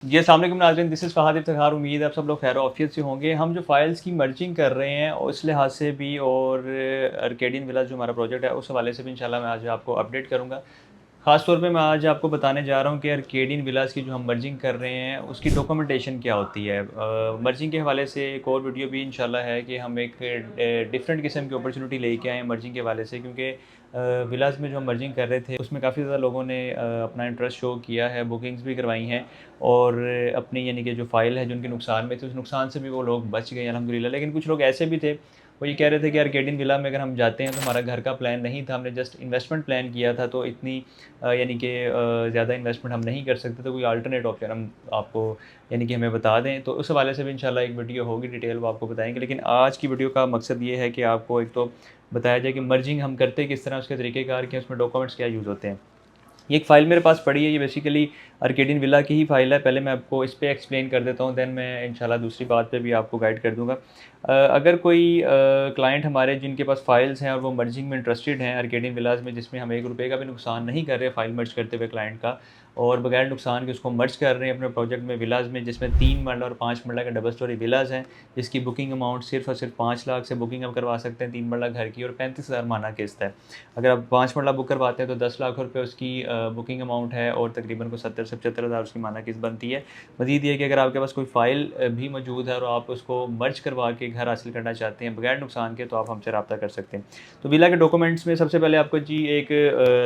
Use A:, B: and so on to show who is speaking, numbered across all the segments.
A: जी, अस्सलाम वालेकुम नाज़रीन, दिस इज़ फ़हाद इफ्तिख़ार। उम्मीद है आप सब लोग खैर ऑफ़ियत से होंगे। हम जो फ़ाइल्स की मर्जिंग कर रहे हैं उस लिहाज से भी और आर्केडियन विला जो हमारा प्रोजेक्ट है उस हवाले से भी इंशाल्लाह मैं आज आपको अपडेट करूँगा। ख़ास तौर पे मैं आज आपको बताने जा रहा हूँ कि आर्केडियन विलास की जो हम मर्जिंग कर रहे हैं उसकी डॉक्यूमेंटेशन क्या होती है। मर्जिंग के हवाले से एक और वीडियो भी इंशाल्लाह है कि हम एक डिफरेंट किस्म की अपॉर्चुनिटी लेके आए हैं मर्जिंग के हवाले से, क्योंकि विलास में जो हम मर्जिंग कर रहे थे उसमें काफ़ी ज़्यादा लोगों ने अपना इंटरेस्ट शो किया है, बुकिंग्स भी करवाई हैं और अपनी यानी कि जो फ़ाइल है जो उनके नुकसान में थे उस नुकसान से भी वो लोग बच गए अल्हम्दुलिल्लाह। लेकिन कुछ लोग ऐसे भी थे, वो ये कह रहे थे कि आर्केडियन विला में अगर हम जाते हैं तो हमारा घर का प्लान नहीं था, हमने जस्ट इन्वेस्टमेंट प्लान किया था, तो इतनी यानी कि ज़्यादा इन्वेस्टमेंट हम नहीं कर सकते, तो कोई अल्टरनेट ऑप्शन हम आपको यानी कि हमें बता दें। तो उस हवाले से भी इंशाल्लाह एक वीडियो होगी, डिटेल वो आपको बताएँगे। लेकिन आज की वीडियो का मकसद ये है कि आपको एक तो बताया जाए कि मर्जिंग हम करते किस तरह, उसके तरीक़ेकार क्या, उसमें डॉक्यूमेंट्स क्या यूज़ होते हैं। ये एक फ़ाइल मेरे पास पड़ी है, ये बेसिकली आर्केडियन विला की ही फ़ाइल है। पहले मैं आपको इस पे एक्सप्लेन कर देता हूँ, देन मैं इंशाल्लाह दूसरी बात पे भी आपको गाइड कर दूँगा। अगर कोई क्लाइंट हमारे जिनके पास फ़ाइल्स हैं और वो मर्जिंग में इंटरेस्टेड हैं आर्केडियन विलास में, जिसमें हम ₹1 का भी नुकसान नहीं कर रहे फ़ाइल मर्ज करते हुए क्लाइंट का, और बगैर नुकसान के उसको मर्ज कर रहे हैं अपने प्रोजेक्ट में विलास में, जिसमें 3 मरला और 5 मरला का डबल स्टोरी विलास हैं, जिसकी बुकिंग अमाउंट सिर्फ़ और सिर्फ 5 लाख से बुकिंग हम करवा सकते हैं 3 मरला घर की, और 35,000 माना किस्त है। अगर आप 5 मरला बुक करवाते हैं तो 10 लाख रुपए उसकी बुकिंग अमाउंट है और तकरीबन को 70 से 75 हज़ार उसकी माना किस्त बनती है। मज़ीद ये कि अगर आपके पास कोई फ़ाइल भी मौजूद है और आप उसको मर्ज करवा के घर हासिल करना चाहते हैं बगैर नुकसान के, तो आप हमसे रब्ता कर सकते हैं। तो विला के डॉक्यूमेंट्स में सबसे पहले आपको जी एक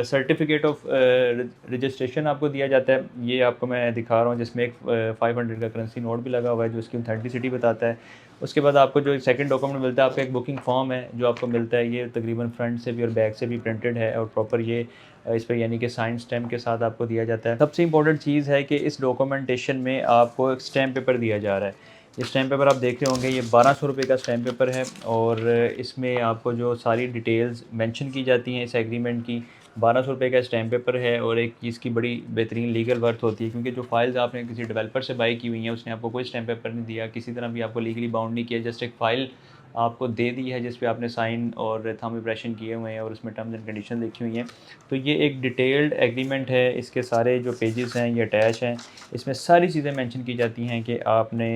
A: सर्टिफ़िकेट ऑफ रजिस्ट्रेशन आपको दिया जाता है। ये आपको मैं दिखा रहा हूँ, जिसमें एक 500 का करेंसी नोट भी लगा हुआ है जो उसकी ऑथेंटिसिटी बताता है। उसके बाद आपको जो एक सेकंड डॉक्यूमेंट मिलता है, आपका एक बुकिंग फॉर्म है जो आपको मिलता है। ये तकरीबन फ्रंट से भी और बैक से भी प्रिंटेड है और प्रॉपर ये इस पे यानी कि साइन स्टैम्प के साथ आपको दिया जाता है। सबसे इंपॉर्टेंट चीज़ है कि इस डॉक्यूमेंटेशन में आपको एक स्टैम्प पेपर दिया जा रहा है। ये स्टैम्प पेपर आप देख रहे होंगे, ये ₹1200 का स्टैम्प पेपर है और इसमें आपको जो सारी डिटेल्स मेंशन की जाती हैं इस एग्रीमेंट की। ₹1200 का स्टैम्प पेपर है और एक चीज़ की बड़ी बेहतरीन लीगल वर्थ होती है, क्योंकि जो फाइल्स आपने किसी डेवलपर से बाय की हुई हैं उसने आपको कोई स्टैम्प पेपर नहीं दिया, किसी तरह भी आपको लीगली बाउंड नहीं किया, जस्ट एक फ़ाइल आपको दे दी है जिस पे आपने साइन और थंब इम्प्रेशन किए हुए हैं और उसमें टर्म्स एंड कंडीशन लिखी हुई हैं। तो ये एक डिटेल्ड एग्रीमेंट है, इसके सारे जो पेजेस हैं ये अटैच हैं। इसमें सारी चीज़ें मेंशन की जाती हैं कि आपने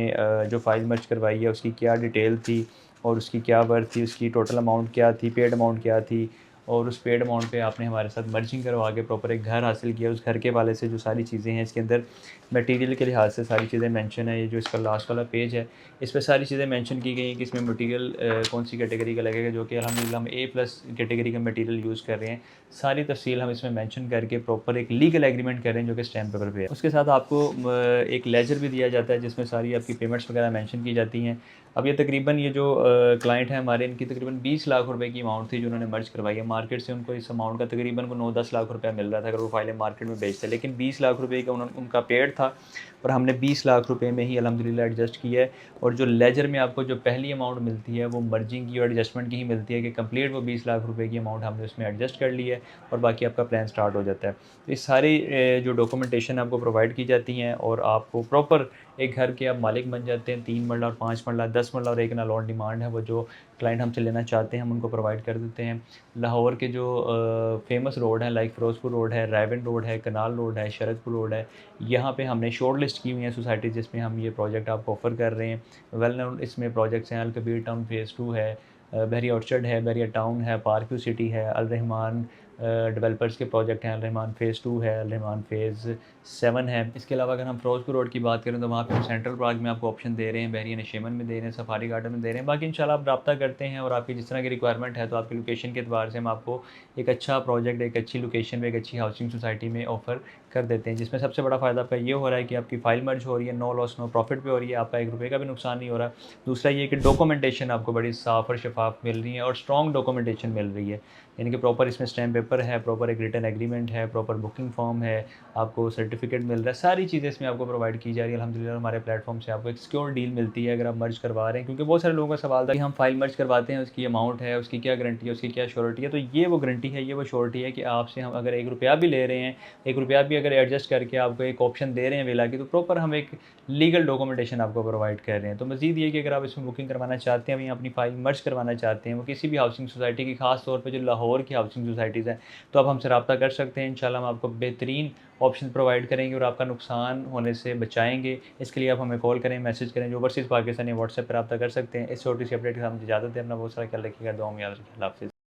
A: जो फ़ाइल मर्ज करवाई है उसकी क्या डिटेल थी और उसकी क्या वर्थ थी, उसकी टोटल अमाउंट क्या थी, पेड अमाउंट क्या थी, और उस पेड अमाउंट पे आपने हमारे साथ मर्जिंग करवा के प्रॉपर एक घर हासिल किया। उस घर के हवाले से जो सारी चीज़ें हैं इसके अंदर मटेरियल के लिहाज से सारी चीज़ें मेंशन है। ये जो इसका लास्ट वाला पेज है इस पे सारी चीज़ें मेंशन की गई हैं कि इसमें मटेरियल कौन सी कैटेगरी का लगेगा, जो कि अल्हम्दुलिल्लाह हम ए+ कैटेगरी का मटेरियल यूज़ कर रहे हैं। सारी तफ़सील हम इसमें मेंशन करके प्रॉपर एक लीगल एग्रीमेंट कर रहे हैं जो कि स्टैम्प पेपर पे है। उसके साथ आपको एक लेजर भी दिया जाता है जिसमें सारी आपकी पेमेंट्स वगैरह मेंशन की जाती हैं। अब ये तकरीबन ये जो क्लाइंट है हमारे, इनकी तकरीबन 20 लाख रुपए की अमाउंट थी जो उन्होंने मर्ज करवाई है। मार्केट से उनको इस अमाउंट का तकरीबन को 9-10 लाख रुपया मिल रहा था अगर वो फाइलें मार्केट में बेचते, लेकिन 20 लाख रुपए का उनका पेड था और हमने 20 लाख रुपए में ही अल्हम्दुलिल्लाह एडजस्ट किया है। और जो लेजर में आपको जो पहली अमाउंट मिलती है वो मर्जिंग की और एडजस्टमेंट की ही मिलती है कि कंप्लीट वो 20 लाख रुपए की अमाउंट हमने उसमें एडजस्ट कर ली है और बाकी आपका प्लान स्टार्ट हो जाता है। तो ये सारी जो डॉक्यूमेंटेशन आपको प्रोवाइड की जाती हैं और आपको प्रॉपर एक घर के आप मालिक बन जाते हैं। 3 मरला और 5 मरला, 10 मरला और एक नाल ऑन डिमांड है, वो जो क्लाइंट हमसे लेना चाहते हैं हम उनको प्रोवाइड कर देते हैं। लाहौर के जो फेमस रोड हैं, लाइक फ़िरोज़पुर रोड है, रायवन रोड है, कनाल रोड है, शरदपुर रोड है, यहाँ पे हमने शॉर्ट लिस्ट की हुई हैं सोसाइटी जिसमें हम ये प्रोजेक्ट आपको ऑफ़र कर रहे हैं। वेल नोन इसमें प्रोजेक्ट्स हैं, अल कबीर टाउन फ़ेज़ 2 है, बहरिया ऑर्चर्ड है, बहरिया टाउन है, पार्क व्यू सिटी है, अल रहमान डेवलपर्स के प्रोजेक्ट हैं, अल रहमान फ़ेज़ 2 है, अल रहमान फ़ेज़ 7 है। इसके अलावा अगर हम फ़िरोज़पुर रोड की बात करें तो वहाँ पे हम सेंट्रल पार्क में आपको ऑप्शन दे रहे हैं, बहरिया नशीमन में दे रहे हैं, सफारी गार्डन में दे रहे हैं। बाकी इंशाल्लाह आप रब्ता करते हैं और आपकी जिस तरह की रिक्वायरमेंट है तो आपकी लोकेशन के एतबार से हम आपको एक अच्छा प्रोजेक्ट, एक अच्छी लोकेशन पे, एक अच्छी हाउसिंग सोसाइटी में ऑफ़र कर देते हैं, जिसमें सबसे बड़ा फ़ायदा आपका ये हो रहा है कि आपकी फ़ाइल मर्ज हो रही है, नो लॉस नो प्रॉफ़िट पे हो रही है, आपका ₹1 का भी नुकसान नहीं हो रहा। दूसरा ये कि डॉक्यूमेंटेशन आपको बड़ी साफ़ और शफ़ाफ़ मिल रही है और स्ट्रॉन्ग डॉक्यूमेंटेशन मिल रही है। यानी कि प्रॉपर इसमें स्टैम्प पेपर है, प्रॉपर एक रिटन एग्रीमेंट है, प्रॉपर बुकिंग फ़ॉर्म है, आपको सर्टिफ़िकेट मिल रहा है, सारी चीज़ें इसमें आपको प्रोवाइड की जा रही है। अल्हम्दुलिल्लाह हमारे प्लेटफ़ॉर्म से आपको एक सिक्योर डील मिलती है अगर आप मर्ज करवा रहे हैं, क्योंकि बहुत सारे लोगों का सवाल था कि हम फ़ाइल मर्ज करवाते हैं, उसकी अमाउंट है, उसकी क्या गारंटी है, उसकी क्या श्योरिटी है। तो ये वो गारंटी है, ये वो श्योरिटी है कि आपसे हम अगर ₹1 भी ले रहे हैं, ₹1 भी अगर एडजस्ट करके आपको एक ऑप्शन दे रहे हैं विला की, तो प्रॉपर हम एक लीगल डॉक्यूमेंटेशन आपको प्रोवाइड कर रहे हैं। तो मज़ीद ये कि अगर आप इसमें बुकिंग करवाना चाहते हैं या अपनी फ़ाइल मर्ज करवाना चाहते हैं, वो किसी भी हाउसिंग सोसाइटी की, ख़ास तौर पे जो लाहौर की हाउसिंग सोसाइटीज़ हैं, तो आप हमसे रब्ता कर सकते हैं। इंशाल्लाह हम आपको बेहतरीन ऑप्शन प्रोवाइड करेंगे और आपका नुकसान होने से बचाएँगे। इसके लिए आप हमें कॉल करें, मैसेज करें, जो ओवरसीज़ पाकिस्तानी व्हाट्सएप पर रब्ता कर सकते हैं। इस छोटी सी अपडेट के साथ मुझे इजाज़त दें। अपना बहुत सारा ख्याल रखिएगा, दुआ में याद रखिए। अल्लाह हाफ़िज़।